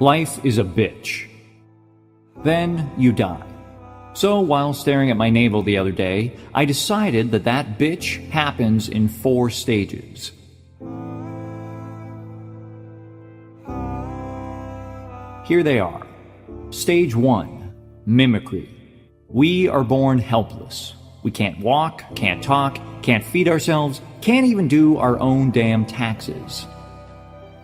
Life is a bitch. Then you die. So while staring at my navel the other day, I decided that that bitch happens in 4 stages. Here they are. Stage 1, mimicry. We are born helpless. We can't walk, can't talk, can't feed ourselves, can't even do our own damn taxes.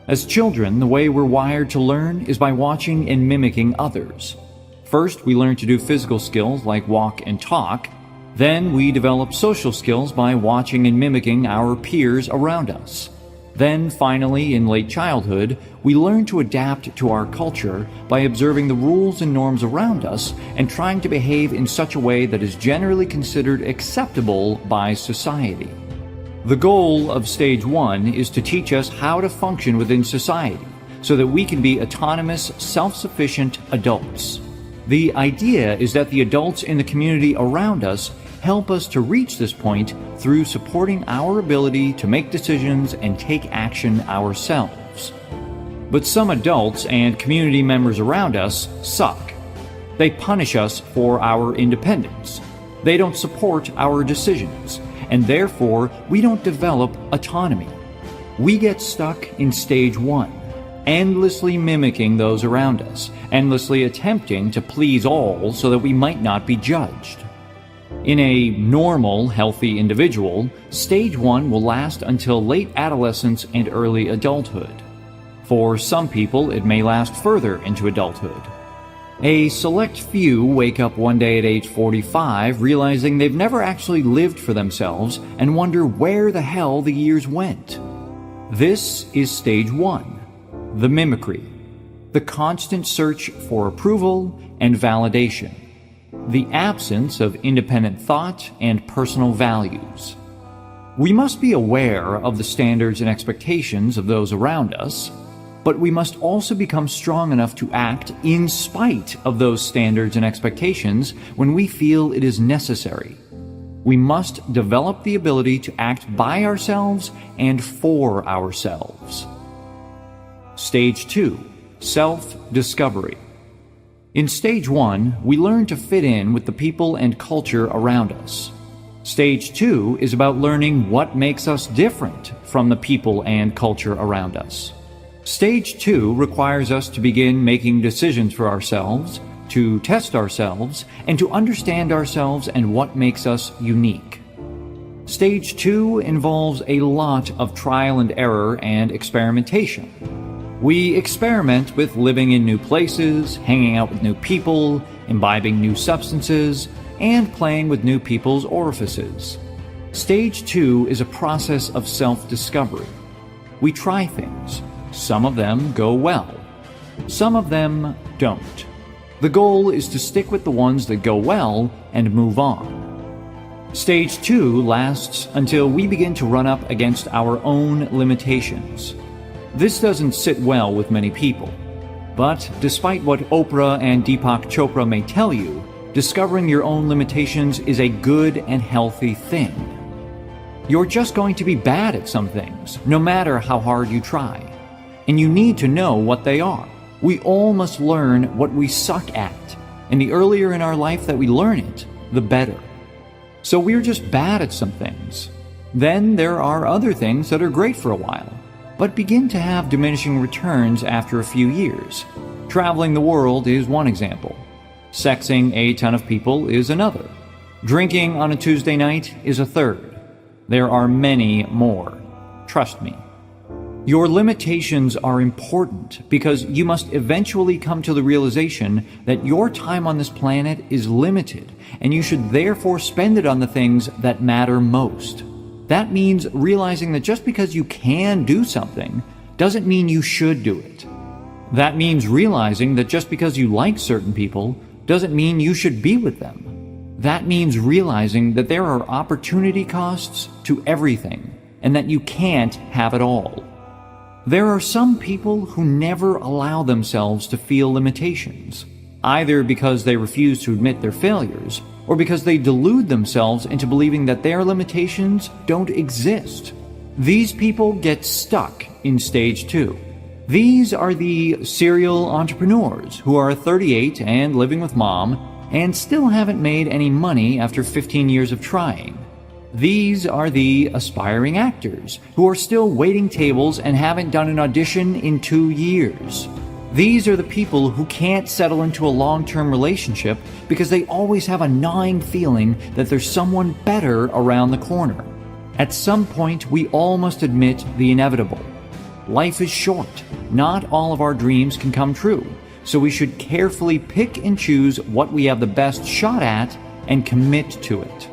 As children, the way we're wired to learn is by watching and mimicking others. First, we learn to do physical skills like walk and talk. Then we develop social skills by watching and mimicking our peers around us. Then, finally, in late childhood, we learn to adapt to our culture by observing the rules and norms around us and trying to behave in such a way that is generally considered acceptable by society. The goal of Stage 1 is to teach us how to function within society so that we can be autonomous, self-sufficient adults. The idea is that the adults in the community around us help us to reach this point through supporting our ability to make decisions and take action ourselves. But some adults and community members around us suck. They punish us for our independence. They don't support our decisions, and therefore we don't develop autonomy. We get stuck in Stage 1, endlessly mimicking those around us, endlessly attempting to please all so that we might not be judged. In a normal, healthy individual, Stage 1 will last until late adolescence and early adulthood. For some people, it may last further into adulthood. A select few wake up one day at age 45 realizing they've never actually lived for themselves and wonder where the hell the years went. This is Stage 1, the mimicry, the constant search for approval and validation, the absence of independent thought and personal values. We must be aware of the standards and expectations of those around us, but we must also become strong enough to act in spite of those standards and expectations when we feel it is necessary. We must develop the ability to act by ourselves and for ourselves. Stage 2, self-discovery. In Stage 1, we learn to fit in with the people and culture around us. Stage 2 is about learning what makes us different from the people and culture around us. Stage 2 requires us to begin making decisions for ourselves, to test ourselves, and to understand ourselves and what makes us unique. Stage 2 involves a lot of trial and error and experimentation. We experiment with living in new places, hanging out with new people, imbibing new substances, and playing with new people's orifices. Stage 2 is a process of self-discovery. We try things. Some of them go well. Some of them don't. The goal is to stick with the ones that go well and move on. Stage 2 lasts until we begin to run up against our own limitations. This doesn't sit well with many people. But despite what Oprah and Deepak Chopra may tell you, discovering your own limitations is a good and healthy thing. You're just going to be bad at some things, no matter how hard you try. And you need to know what they are. We all must learn what we suck at, and the earlier in our life that we learn it, the better. So we're just bad at some things. Then there are other things that are great for a while, but begin to have diminishing returns after a few years. Traveling the world is one example. Sexing a ton of people is another. Drinking on a Tuesday night is a third. There are many more. Trust me. Your limitations are important because you must eventually come to the realization that your time on this planet is limited, and you should therefore spend it on the things that matter most. That means realizing that just because you can do something doesn't mean you should do it. That means realizing that just because you like certain people doesn't mean you should be with them. That means realizing that there are opportunity costs to everything, and that you can't have it all. There are some people who never allow themselves to feel limitations, either because they refuse to admit their failures, or because they delude themselves into believing that their limitations don't exist. These people get stuck in Stage 2. These are the serial entrepreneurs who are 38 and living with mom and still haven't made any money after 15 years of trying. These are the aspiring actors who are still waiting tables and haven't done an audition in 2 years. These are the people who can't settle into a long-term relationship because they always have a gnawing feeling that there's someone better around the corner. At some point, we all must admit the inevitable. Life is short. Not all of our dreams can come true, so we should carefully pick and choose what we have the best shot at and commit to it.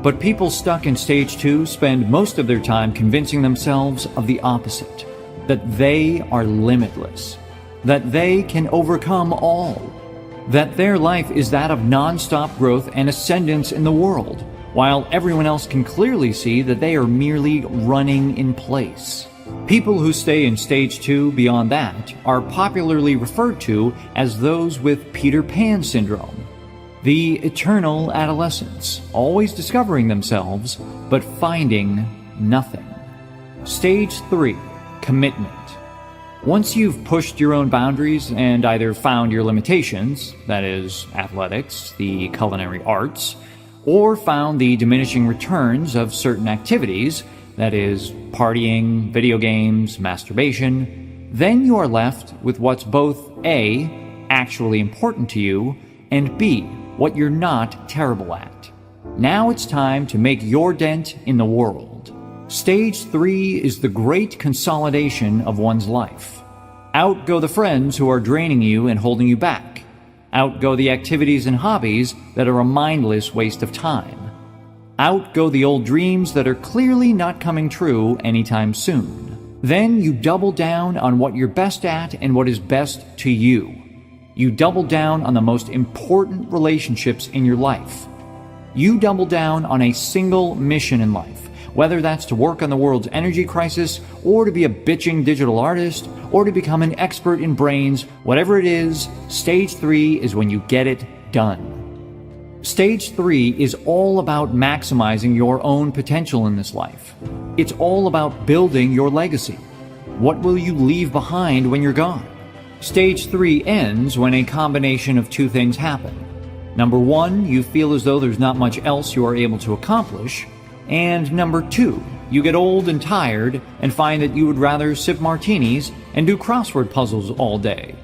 But people stuck in stage 2 spend most of their time convincing themselves of the opposite, that they are limitless, that they can overcome all, that their life is that of non-stop growth and ascendance in the world, while everyone else can clearly see that they are merely running in place. People who stay in stage 2 beyond that are popularly referred to as those with Peter Pan syndrome, the eternal adolescents, always discovering themselves but finding nothing. Stage 3, commitment. Once you've pushed your own boundaries and either found your limitations, that is, athletics, the culinary arts, or found the diminishing returns of certain activities, that is, partying, video games, masturbation, then you are left with what's both A, actually important to you, and B, what you're not terrible at. Now it's time to make your dent in the world. Stage 3 is the great consolidation of one's life. Out go the friends who are draining you and holding you back. Out go the activities and hobbies that are a mindless waste of time. Out go the old dreams that are clearly not coming true anytime soon. Then you double down on what you're best at and what is best to you. You double down on the most important relationships in your life. You double down on a single mission in life, whether that's to work on the world's energy crisis, or to be a bitching digital artist, or to become an expert in brains. Whatever it is, stage 3 is when you get it done. Stage 3 is all about maximizing your own potential in this life. It's all about building your legacy. What will you leave behind when you're gone? Stage 3 ends when a combination of 2 things happen. Number 1, you feel as though there's not much else you are able to accomplish. And number 2, you get old and tired and find that you would rather sip martinis and do crossword puzzles all day.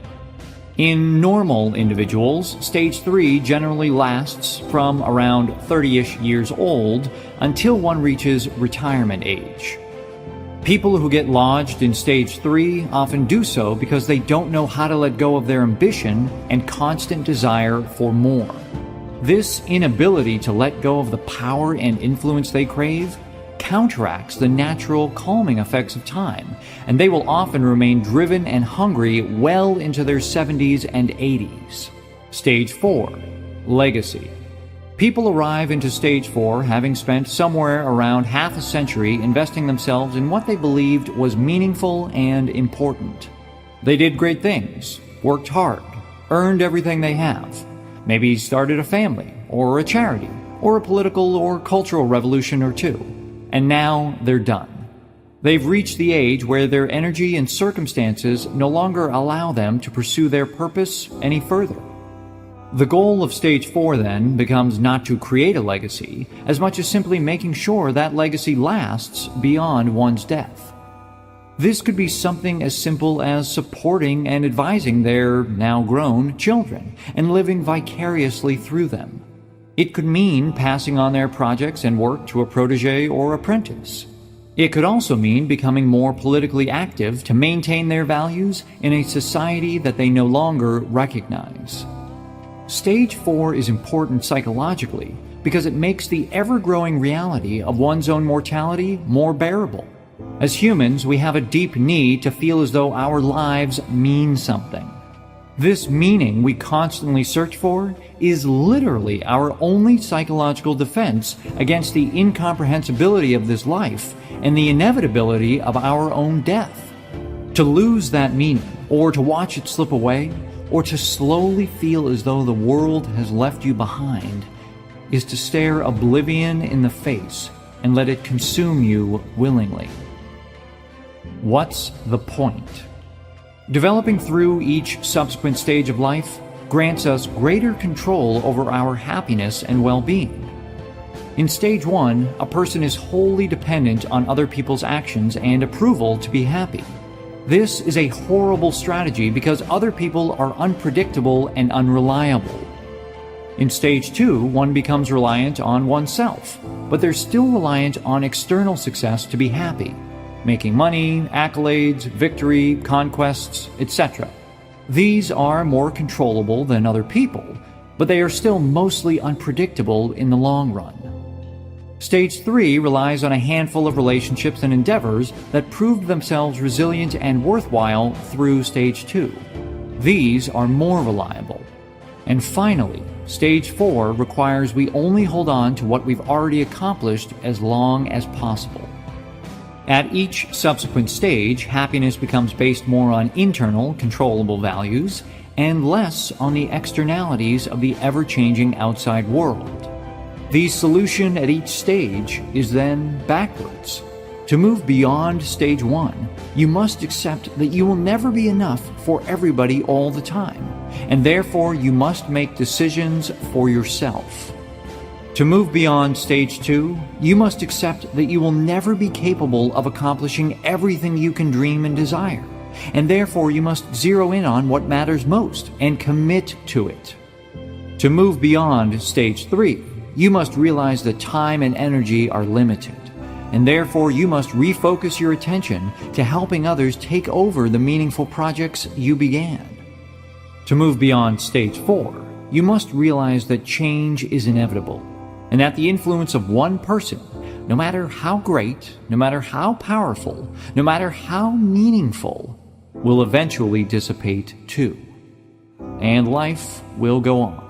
In normal individuals, stage 3 generally lasts from around 30-ish years old until one reaches retirement age. People who get lodged in stage 3 often do so because they don't know how to let go of their ambition and constant desire for more. This inability to let go of the power and influence they crave counteracts the natural calming effects of time, and they will often remain driven and hungry well into their 70s and 80s. Stage 4. Legacy. People arrive into stage 4 having spent somewhere around half a century investing themselves in what they believed was meaningful and important. They did great things, worked hard, earned everything they have, maybe started a family, or a charity, or a political or cultural revolution or two. And now they're done. They've reached the age where their energy and circumstances no longer allow them to pursue their purpose any further. The goal of stage 4 then becomes not to create a legacy, as much as simply making sure that legacy lasts beyond one's death. This could be something as simple as supporting and advising their now grown children and living vicariously through them. It could mean passing on their projects and work to a protege or apprentice. It could also mean becoming more politically active to maintain their values in a society that they no longer recognize. Stage 4 is important psychologically because it makes the ever-growing reality of one's own mortality more bearable. As humans, we have a deep need to feel as though our lives mean something. This meaning we constantly search for is literally our only psychological defense against the incomprehensibility of this life and the inevitability of our own death. To lose that meaning, or to watch it slip away, or to slowly feel as though the world has left you behind, is to stare oblivion in the face and let it consume you willingly. What's the point? Developing through each subsequent stage of life grants us greater control over our happiness and well-being. In stage 1, a person is wholly dependent on other people's actions and approval to be happy. This is a horrible strategy because other people are unpredictable and unreliable. In stage 2, one becomes reliant on oneself, but they're still reliant on external success to be happy, making money, accolades, victory, conquests, etc. These are more controllable than other people, but they are still mostly unpredictable in the long run. Stage 3 relies on a handful of relationships and endeavors that proved themselves resilient and worthwhile through Stage 2. These are more reliable. And finally, Stage 4 requires we only hold on to what we've already accomplished as long as possible. At each subsequent stage, happiness becomes based more on internal, controllable values and less on the externalities of the ever-changing outside world. The solution at each stage is then backwards. To move beyond stage 1, you must accept that you will never be enough for everybody all the time, and therefore you must make decisions for yourself. To move beyond stage 2, you must accept that you will never be capable of accomplishing everything you can dream and desire, and therefore you must zero in on what matters most and commit to it. To move beyond stage 3, you must realize that time and energy are limited, and therefore you must refocus your attention to helping others take over the meaningful projects you began. To move beyond stage 4, you must realize that change is inevitable, and that the influence of one person, no matter how great, no matter how powerful, no matter how meaningful, will eventually dissipate too. And life will go on.